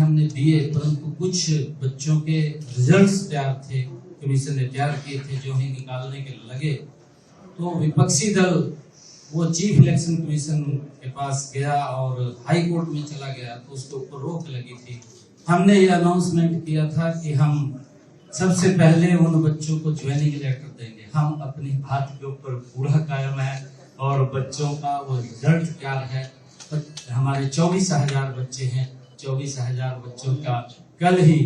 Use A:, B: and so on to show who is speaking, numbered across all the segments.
A: हमने दिए, परंतु कुछ बच्चों के रिजल्ट्स तैयार थे, कमीशन ने तैयार किए थे, जो ही निकालने के लगे तो विपक्षी दल वो चीफ इलेक्शन कमीशन के पास गया और हाई कोर्ट में चला गया, तो उसके ऊपर रोक लगी थी। हमने ये अनाउंसमेंट किया था कि हम सबसे पहले उन बच्चों को ज्वाइनिंग लेटर देंगे। हम अपनी बात के ऊपर पूरा कायम है और बच्चों का वो रिजल्ट क्या है। हमारे 24,000 बच्चे हैं, 24,000 बच्चों का कल ही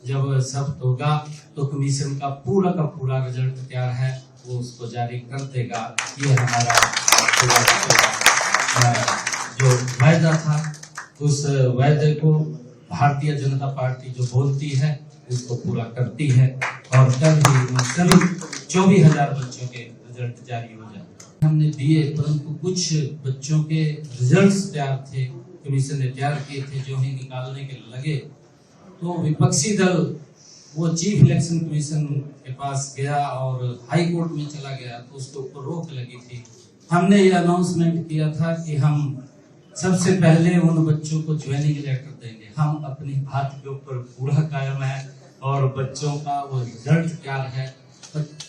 A: जब सब होगा तो कमीशन का पूरा रिजल्ट तैयार है, वो उसको जारी कर देगा। ये हमारा जो वायदा था, उस वायदे को भारतीय जनता पार्टी जो बोलती है उसको पूरा करती है और कल ही सभी 24,000 बच्चों के रिजल्ट जारी हो जाए। हमने दिए, परंतु कुछ बच्चों के रिजल्ट्स तैयार थे, कमीशन ने तैयार किए थे, जो ही निकालने के लगे तो विपक्षी दल वो चीफ इलेक्शन कमीशन के पास गया और हाई कोर्ट में चला गया, तो उसके ऊपर रोक लगी थी। हमने ये अनाउंसमेंट किया था कि हम सबसे पहले उन बच्चों को ज्वाइनिंग लेटर देंगे। हम अपनी बात के ऊपर पूरा कायम है और बच्चों का वो रिजल्ट क्या है।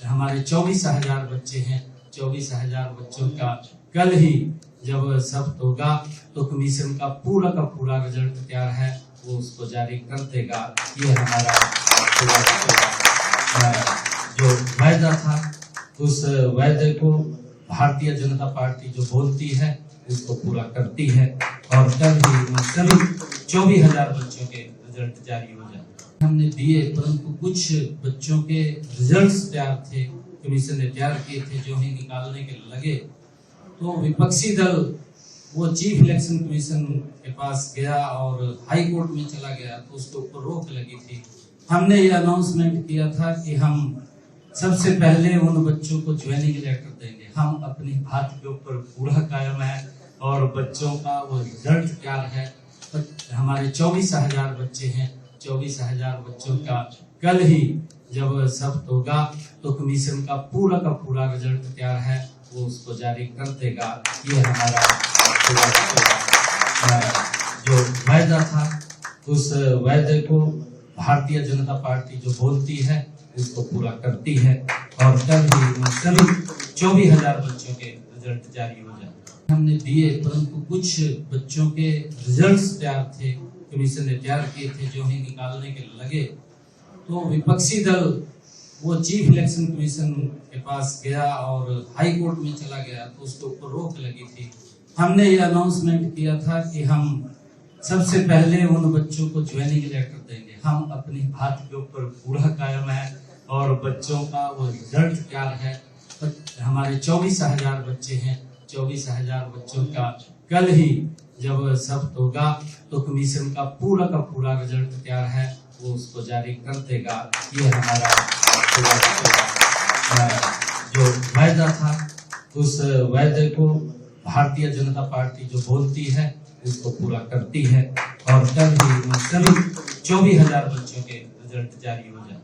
A: हमारे 24,000 बच्चे हैं, 24,000 बच्चों का कल ही जब सब होगा तो कमीशन का पूरा रिजल्ट तैयार है, वो उसको जारी कर देगा। ये हमारा जो वायदा था, उस वायदे को भारतीय जनता पार्टी जो बोलती है उसको पूरा करती है और कल ही सभी 24,000 बच्चों के रिजल्ट जारी हो जाए। हमने दिए, परंतु कुछ बच्चों के रिजल्ट्स तैयार थे, कमीशन ने तैयार किए थे, जो ही निकालने के लगे तो विपक्षी दल वो चीफ इलेक्शन कमीशन के पास गया और हाई कोर्ट में चला गया, तो उसके ऊपर रोक लगी थी। हमने ये अनाउंसमेंट किया था कि हम सबसे पहले उन बच्चों को ज्वाइनिंग लेटर देंगे। हम अपनी बात के ऊपर पूरा कायम है और बच्चों का वो रिजल्ट क्या है। हमारे 24,000 बच्चे हैं, 24,000 बच्चों का कल ही जब सब होगा तो कमीशन का पूरा रिजल्ट तैयार है, वो उसको जारी कर देगा। ये हमारा जो वायदा था, उस वायदे को भारतीय जनता पार्टी जो बोलती है उसको पूरा करती है और कल ही सभी 24,000 बच्चों के रिजल्ट जारी हो जाए। हमने दिए, परंतु कुछ बच्चों के रिजल्ट्स तैयार थे, कमीशन ने तैयार किए थे, जो ही निकालने के लगे तो विपक्षी दल वो चीफ इलेक्शन कमीशन के पास गया और हाई कोर्ट में चला गया, तो उसके ऊपर रोक लगी थी। हमने ये अनाउंसमेंट किया था कि हम सबसे पहले उन बच्चों को ज्वाइनिंग लेटर देंगे। हम अपनी बात के ऊपर पूरा कायम है और बच्चों का वो रिजल्ट क्या है। हमारे 24,000 बच्चे हैं, 24,000 बच्चों का कल ही जब सब होगा तो कमीशन का पूरा रिजल्ट तैयार है, वो उसको जारी कर देगा। ये हमारा जो वायदा था, उस वायदे को भारतीय जनता पार्टी जो बोलती है उसको पूरा करती है और कल ही सभी 24,000 बच्चों के रिजल्ट जारी हो जाए।